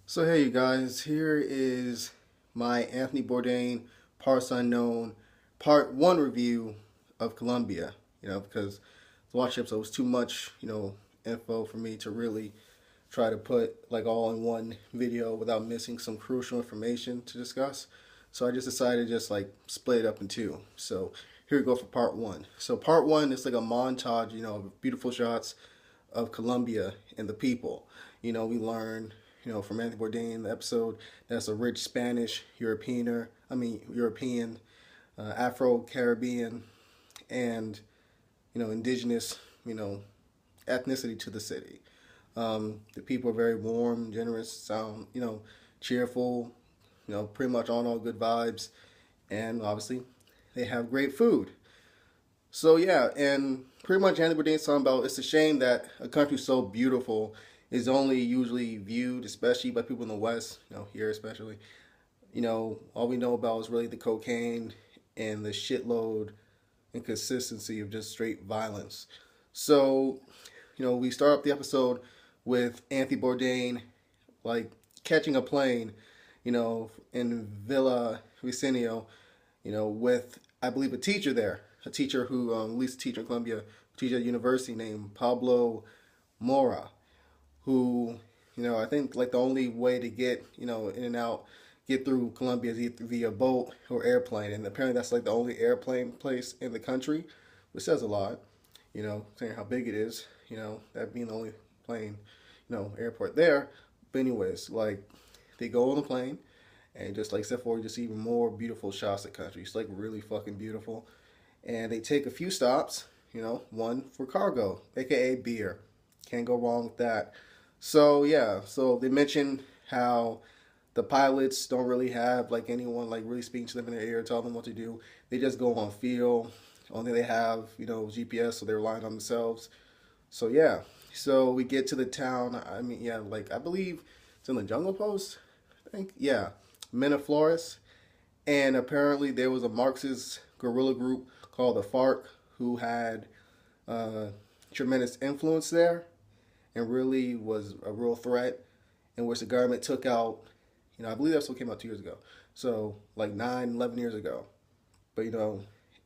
So hey you guys, here is my Anthony Bourdain Parts Unknown Part 1 review of Colombia. Because the watch episode was too much, info for me to really try to put like all in one video without missing some crucial information to discuss. So I just decided to just like split it up in two. So here we go for part one. So part one is like a montage, of beautiful shots of Colombia and the people. We learn from Anthony Bourdain, the episode that's a rich Spanish, European, Afro-Caribbean, and, indigenous, ethnicity to the city. The people are very warm, generous, sound, cheerful, pretty much on all good vibes. And obviously, they have great food. So yeah, and pretty much Anthony Bourdain's talking about it's a shame that a country so beautiful is only usually viewed, especially by people in the West, here especially. All we know about is really the cocaine and the shitload and consistency of just straight violence. So, we start up the episode with Anthony Bourdain, like, catching a plane, in Villa Vicenio, with, I believe, a teacher there. A teacher who, at least a teacher in Colombia, teacher at university named Pablo Mora, who, I think like the only way to get, in and out, get through Colombia is either via boat or airplane. And apparently that's like the only airplane place in the country, which says a lot, saying how big it is, that being the only plane, airport there. But anyways, like they go on the plane and just like step forward, just even more beautiful shots of the country. It's like really fucking beautiful. And they take a few stops, one for cargo, aka beer. Can't go wrong with that. So yeah, so they mentioned how the pilots don't really have like anyone like really speaking to them in their ear, telling them what to do. They just go on feel. Only they have, GPS, so they're relying on themselves. So yeah, so we get to the town. I mean, yeah, like I believe it's in the Jungle Post. I think, yeah, Minaflores. And apparently there was a Marxist guerrilla group called the FARC who had tremendous influence there and really was a real threat, in which the government took out, I believe that still came out 2 years ago. So like 11 years ago. But,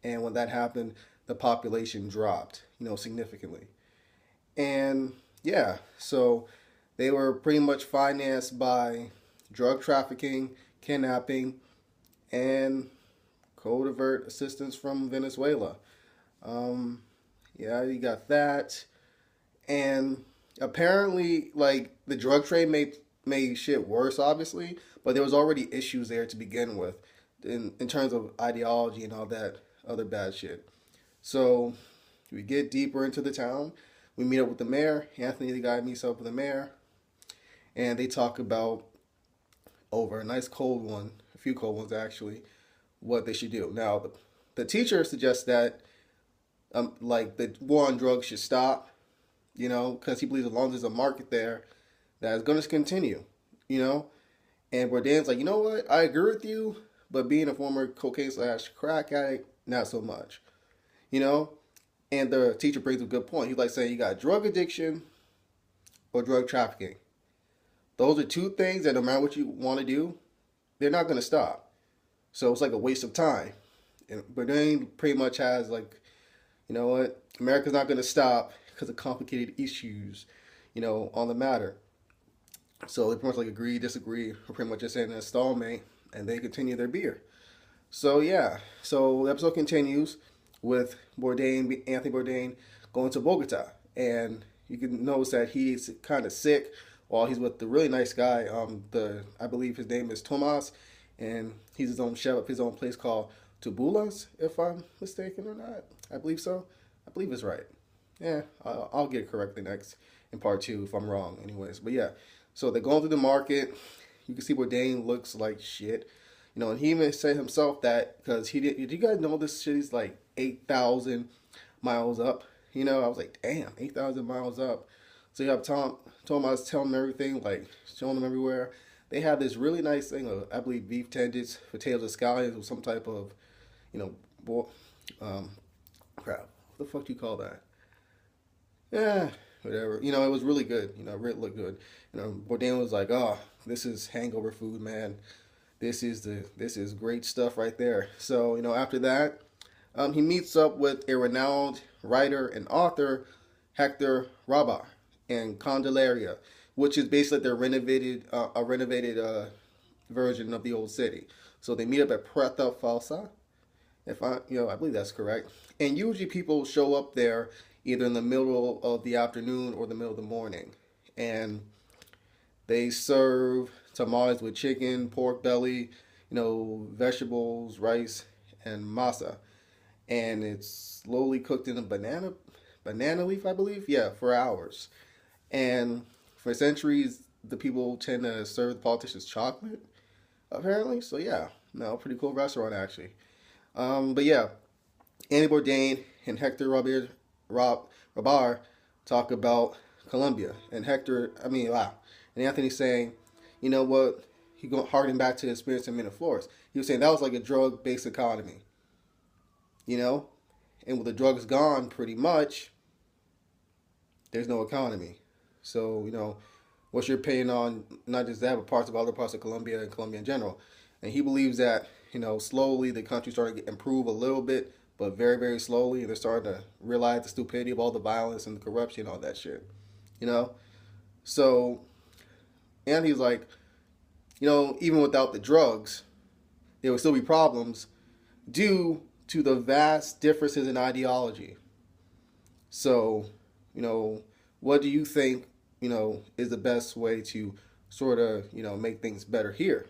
and when that happened, the population dropped, significantly. And yeah, so they were pretty much financed by drug trafficking, kidnapping, and covert assistance from Venezuela. Yeah, you got that. And apparently, like, the drug trade made shit worse, obviously, but there was already issues there to begin with in terms of ideology and all that other bad shit. So we get deeper into the town. We meet up with the mayor. Anthony, the guy, meets up with the mayor. And they talk about, over a nice cold one, a few cold ones actually, what they should do. Now, the teacher suggests that, like, the war on drugs should stop, because he believes as long as there's a market there, that is going to continue, And Bourdain's like, you know what? I agree with you, but being a former cocaine/crack addict, not so much, And the teacher brings a good point. He's like saying you got drug addiction or drug trafficking. Those are two things that no matter what you want to do, they're not going to stop. So it's like a waste of time. And Bourdain pretty much has like, you know what? America's not going to stop because of complicated issues, on the matter. So they pretty much like agree, disagree, or pretty much just in a stalemate, and they continue their beer. So yeah, so the episode continues with Anthony Bourdain, going to Bogotá, and you can notice that he's kind of sick while he's with the really nice guy. I believe his name is Tomas, and he's his own chef up his own place called Tubulas, if I'm mistaken or not. I believe so. I believe it's right. Yeah, I'll get it correctly next in part two if I'm wrong. Anyways, but yeah, so they're going through the market. You can see Bourdain looks like shit. And he even said himself that because he did you guys know this shit is like 8,000 miles up? I was like, damn, 8,000 miles up. So you have Thomas telling him everything, like showing him everywhere. They have this really nice thing of, I believe, beef tenders, potatoes, scallions, or some type of, crap. What the fuck do you call that? Yeah, whatever. It was really good. It really looked good. Bourdain was like, oh, this is hangover food, man. This is great stuff right there. So, after that, he meets up with a renowned writer and author, Hector Rabar, in Candelaria, which is basically the renovated version of the old city. So they meet up at Puerto Falsa, if I believe that's correct. And usually people show up there either in the middle of the afternoon or the middle of the morning, and they serve tamales with chicken, pork belly, vegetables, rice, and masa, and it's slowly cooked in a banana leaf, I believe. Yeah, for hours. And for centuries, the people tend to serve the politicians chocolate, apparently. So yeah, no, pretty cool restaurant actually. But yeah, Andy Bourdain and Hector Rabar talk about Colombia, and and Anthony's saying, you know what? He going harking back to his experience in Miraflores. He was saying that was like a drug-based economy, and with the drugs gone, pretty much, there's no economy. So what you're paying on, not just that, but other parts of Colombia and Colombia in general. And he believes that slowly the country started to improve a little bit, but very, very slowly, and they're starting to realize the stupidity of all the violence and the corruption and all that shit. So, and he's like, even without the drugs, there would still be problems due to the vast differences in ideology. So, what do you think, is the best way to sort of, make things better here?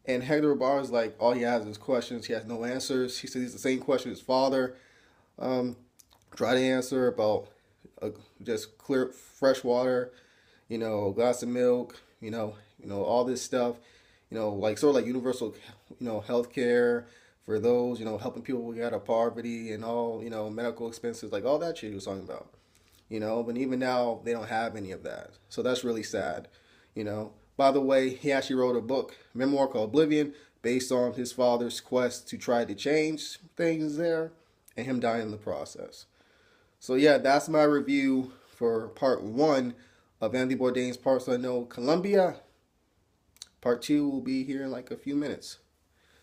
And Hector Rabar is like, all he has is questions. He has no answers. He says it's the same question his father tried to answer about just clear, fresh water, a glass of milk, all this stuff, like sort of like universal, health care for those, helping people get out of poverty and all, medical expenses, like all that shit he was talking about, but even now they don't have any of that. So that's really sad, By the way, he actually wrote a memoir called Oblivion, based on his father's quest to try to change things there and him dying in the process. So yeah, that's my review for part 1 of Andy Bourdain's Parts Unknown Colombia. Part 2 will be here in like a few minutes.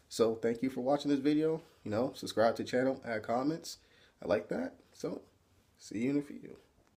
So thank you for watching this video. Subscribe to the channel, add comments. I like that. So see you in a few.